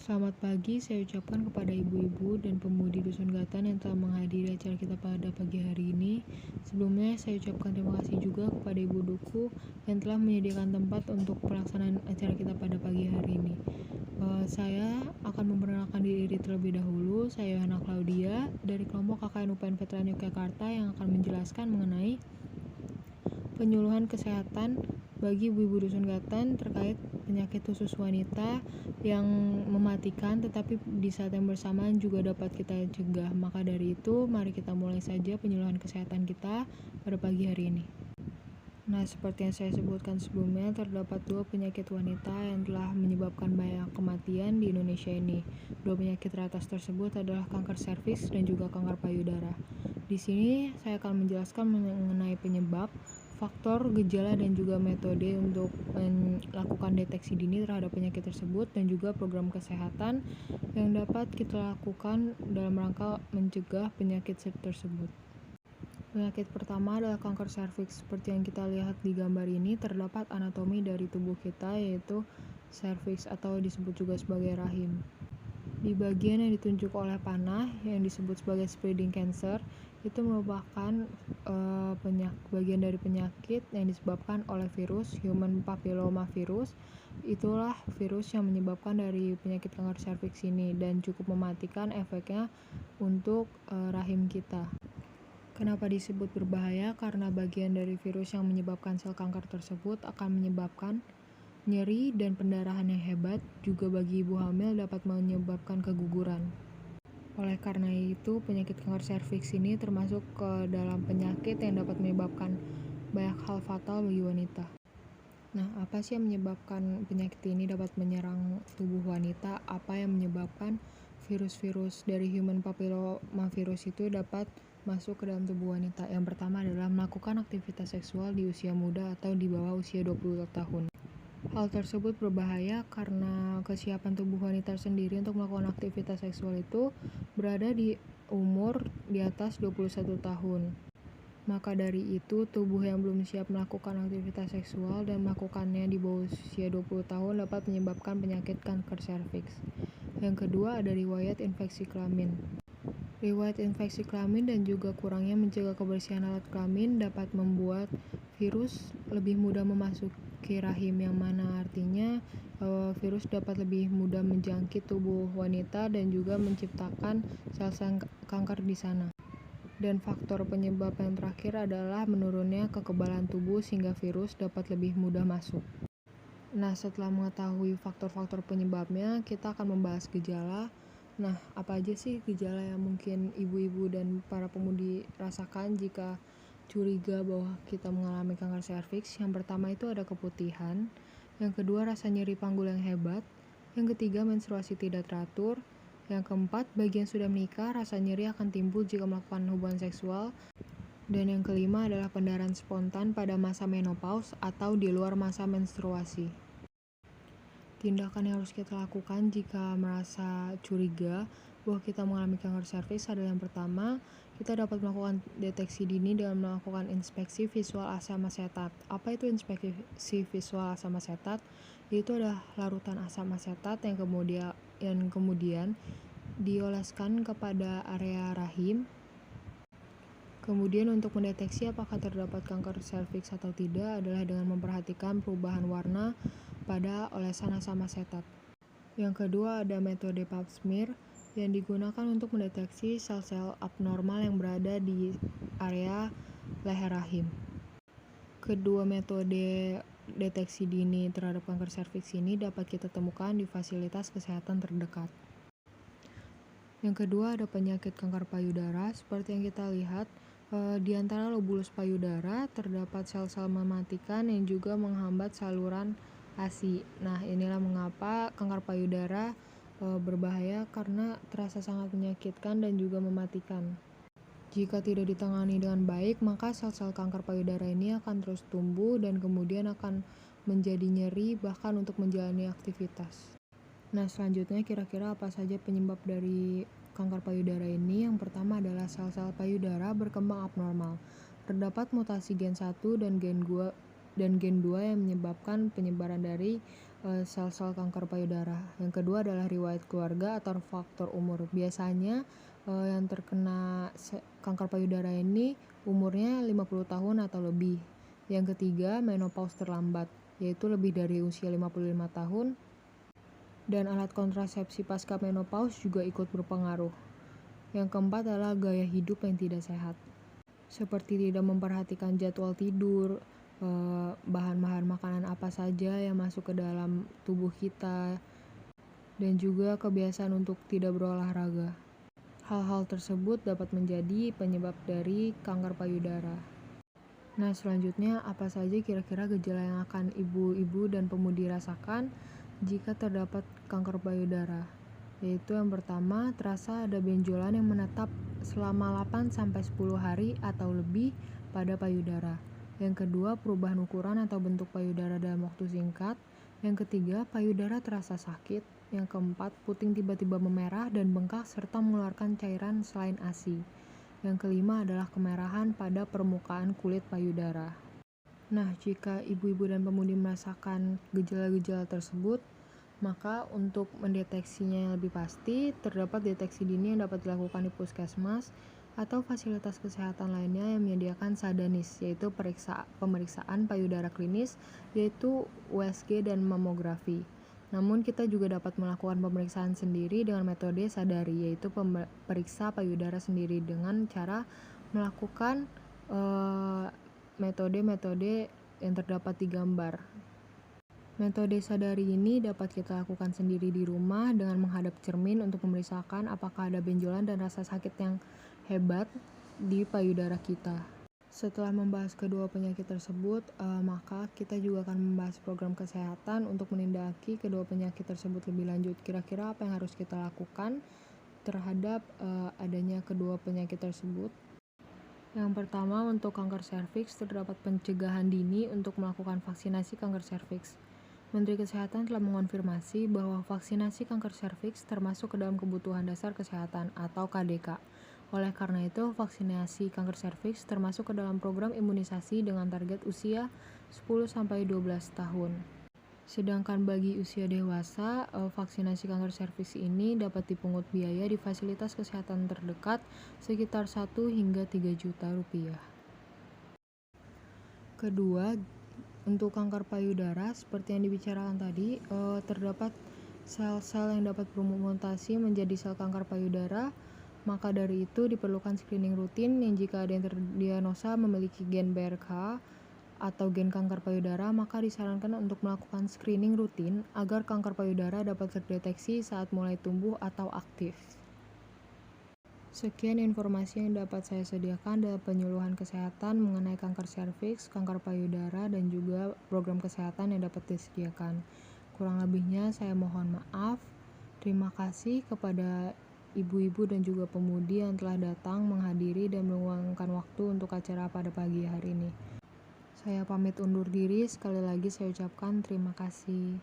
Selamat pagi, saya ucapkan kepada ibu-ibu dan pemudi Dusun Gatan yang telah menghadiri acara kita pada pagi hari ini. Sebelumnya, saya ucapkan terima kasih juga kepada Ibu Duku yang telah menyediakan tempat untuk pelaksanaan acara kita pada pagi hari ini. Saya akan memperkenalkan diri terlebih dahulu. Saya Yohana Claudia dari kelompok KKN UPN Veteran Yogyakarta yang akan menjelaskan mengenai penyuluhan kesehatan bagi ibu-ibu Dusun Gatan terkait penyakit usus wanita yang mematikan tetapi di saat yang bersamaan juga dapat kita cegah. Maka dari itu, mari kita mulai saja penyuluhan kesehatan kita pada pagi hari ini. Nah, seperti yang saya sebutkan sebelumnya, terdapat 2 penyakit wanita yang telah menyebabkan banyak kematian di Indonesia ini. 2 penyakit teratas tersebut adalah kanker serviks dan juga kanker payudara. Di sini saya akan menjelaskan mengenai penyebab, faktor, gejala, dan juga metode untuk melakukan deteksi dini terhadap penyakit tersebut dan juga program kesehatan yang dapat kita lakukan dalam rangka mencegah penyakit tersebut. Penyakit pertama adalah kanker serviks. Seperti yang kita lihat di gambar ini, terdapat anatomi dari tubuh kita yaitu serviks atau disebut juga sebagai rahim. Di bagian yang ditunjuk oleh panah yang disebut sebagai spreading cancer itu merupakan bagian dari penyakit yang disebabkan oleh virus human papilloma virus. Itulah virus yang menyebabkan dari penyakit kanker serviks ini dan cukup mematikan efeknya untuk rahim kita. Kenapa disebut berbahaya? Karena bagian dari virus yang menyebabkan sel kanker tersebut akan menyebabkan nyeri dan pendarahan yang hebat, juga bagi ibu hamil dapat menyebabkan keguguran. Oleh karena itu, penyakit kanker serviks ini termasuk ke dalam penyakit yang dapat menyebabkan banyak hal fatal bagi wanita. Nah, apa sih yang menyebabkan penyakit ini dapat menyerang tubuh wanita? Apa yang menyebabkan virus-virus dari human papilloma virus itu dapat masuk ke dalam tubuh wanita? Yang pertama adalah melakukan aktivitas seksual di usia muda atau di bawah usia 20 tahun. Hal tersebut berbahaya karena kesiapan tubuh wanita sendiri untuk melakukan aktivitas seksual itu berada di umur di atas 21 tahun. Maka dari itu, tubuh yang belum siap melakukan aktivitas seksual dan melakukannya di bawah usia 20 tahun dapat menyebabkan penyakit kanker serviks. Yang kedua ada riwayat infeksi kelamin. Riwayat infeksi kelamin dan juga kurangnya menjaga kebersihan alat kelamin dapat membuat virus lebih mudah memasuki rahim, yang mana artinya virus dapat lebih mudah menjangkit tubuh wanita dan juga menciptakan sel-sel kanker di sana. Dan faktor penyebab yang terakhir adalah menurunnya kekebalan tubuh sehingga virus dapat lebih mudah masuk. Nah, setelah mengetahui faktor-faktor penyebabnya, kita akan membahas gejala. Nah, apa aja sih gejala yang mungkin ibu-ibu dan para pemudi rasakan jika curiga bahwa kita mengalami kanker serviks? Yang pertama itu ada keputihan, yang kedua rasa nyeri panggul yang hebat, yang ketiga menstruasi tidak teratur, yang keempat bagi yang sudah menikah rasa nyeri akan timbul jika melakukan hubungan seksual, dan yang kelima adalah pendarahan spontan pada masa menopause atau di luar masa menstruasi. Tindakan yang harus kita lakukan jika merasa curiga bahwa kita mengalami kanker serviks adalah yang pertama, kita dapat melakukan deteksi dini dengan melakukan inspeksi visual asam asetat. Apa itu inspeksi visual asam asetat? Itu adalah larutan asam asetat yang kemudian dioleskan kepada area rahim. Kemudian untuk mendeteksi apakah terdapat kanker serviks atau tidak adalah dengan memperhatikan perubahan warna pada olesan asam asetat. Yang kedua ada metode pap smear yang digunakan untuk mendeteksi sel-sel abnormal yang berada di area leher rahim. Kedua metode deteksi dini terhadap kanker serviks ini dapat kita temukan di fasilitas kesehatan terdekat. Yang kedua ada penyakit kanker payudara. Seperti yang kita lihat, di antara lobulus payudara terdapat sel-sel mematikan yang juga menghambat saluran ASI. Nah, inilah mengapa kanker payudara berbahaya karena terasa sangat menyakitkan dan juga mematikan. Jika tidak ditangani dengan baik, maka sel-sel kanker payudara ini akan terus tumbuh dan kemudian akan menjadi nyeri bahkan untuk menjalani aktivitas. Nah, selanjutnya kira-kira apa saja penyebab dari kanker payudara ini? Yang pertama adalah sel-sel payudara berkembang abnormal. Terdapat mutasi gen 1 dan gen 2 yang menyebabkan penyebaran dari sel-sel kanker payudara. Yang kedua adalah riwayat keluarga atau faktor umur. Biasanya yang terkena kanker payudara ini umurnya 50 tahun atau lebih. Yang ketiga, menopause terlambat, yaitu lebih dari usia 55 tahun. Dan alat kontrasepsi pasca menopause juga ikut berpengaruh. Yang keempat adalah gaya hidup yang tidak sehat, seperti tidak memperhatikan jadwal tidur, bahan-bahan makanan apa saja yang masuk ke dalam tubuh kita, dan juga kebiasaan untuk tidak berolahraga. Hal-hal tersebut dapat menjadi penyebab dari kanker payudara. Nah, selanjutnya apa saja kira-kira gejala yang akan ibu-ibu dan pemudi rasakan jika terdapat kanker payudara? Yaitu yang pertama, terasa ada benjolan yang menetap selama 8-10 hari atau lebih pada payudara. Yang kedua, perubahan ukuran atau bentuk payudara dalam waktu singkat. Yang ketiga, payudara terasa sakit. Yang keempat, puting tiba-tiba memerah dan bengkak serta mengeluarkan cairan selain ASI. Yang kelima adalah kemerahan pada permukaan kulit payudara. Nah, jika ibu-ibu dan pemudi merasakan gejala-gejala tersebut, maka untuk mendeteksinya yang lebih pasti, terdapat deteksi dini yang dapat dilakukan di puskesmas atau fasilitas kesehatan lainnya yang menyediakan sadanis, yaitu pemeriksaan payudara klinis, yaitu USG dan mamografi. Namun kita juga dapat melakukan pemeriksaan sendiri dengan metode sadari, yaitu periksa payudara sendiri dengan cara melakukan metode-metode yang terdapat di gambar. Metode sadari ini dapat kita lakukan sendiri di rumah dengan menghadap cermin untuk memeriksakan apakah ada benjolan dan rasa sakit yang hebat di payudara kita. Setelah membahas kedua penyakit tersebut, maka kita juga akan membahas program kesehatan untuk menindaki kedua penyakit tersebut lebih lanjut. Kira-kira apa yang harus kita lakukan terhadap adanya kedua penyakit tersebut? Yang pertama, untuk kanker serviks terdapat pencegahan dini untuk melakukan vaksinasi kanker serviks. Menteri Kesehatan telah mengonfirmasi bahwa vaksinasi kanker serviks termasuk ke dalam kebutuhan dasar kesehatan atau KDK. Oleh karena itu, vaksinasi kanker serviks termasuk ke dalam program imunisasi dengan target usia 10-12 tahun. Sedangkan bagi usia dewasa, vaksinasi kanker serviks ini dapat dipungut biaya di fasilitas kesehatan terdekat sekitar 1 hingga 3 juta rupiah. Kedua, untuk kanker payudara, seperti yang dibicarakan tadi, terdapat sel-sel yang dapat bermutasi menjadi sel kanker payudara. Maka dari itu diperlukan screening rutin yang jika ada yang terdiagnosa memiliki gen BRCA atau gen kanker payudara, maka disarankan untuk melakukan screening rutin agar kanker payudara dapat terdeteksi saat mulai tumbuh atau aktif. Sekian informasi yang dapat saya sediakan dalam penyuluhan kesehatan mengenai kanker serviks, kanker payudara, dan juga program kesehatan yang dapat disediakan. Kurang lebihnya saya mohon maaf. Terima kasih kepada ibu-ibu dan juga pemudi yang telah datang menghadiri dan meluangkan waktu untuk acara pada pagi hari ini. Saya pamit undur diri, sekali lagi saya ucapkan terima kasih.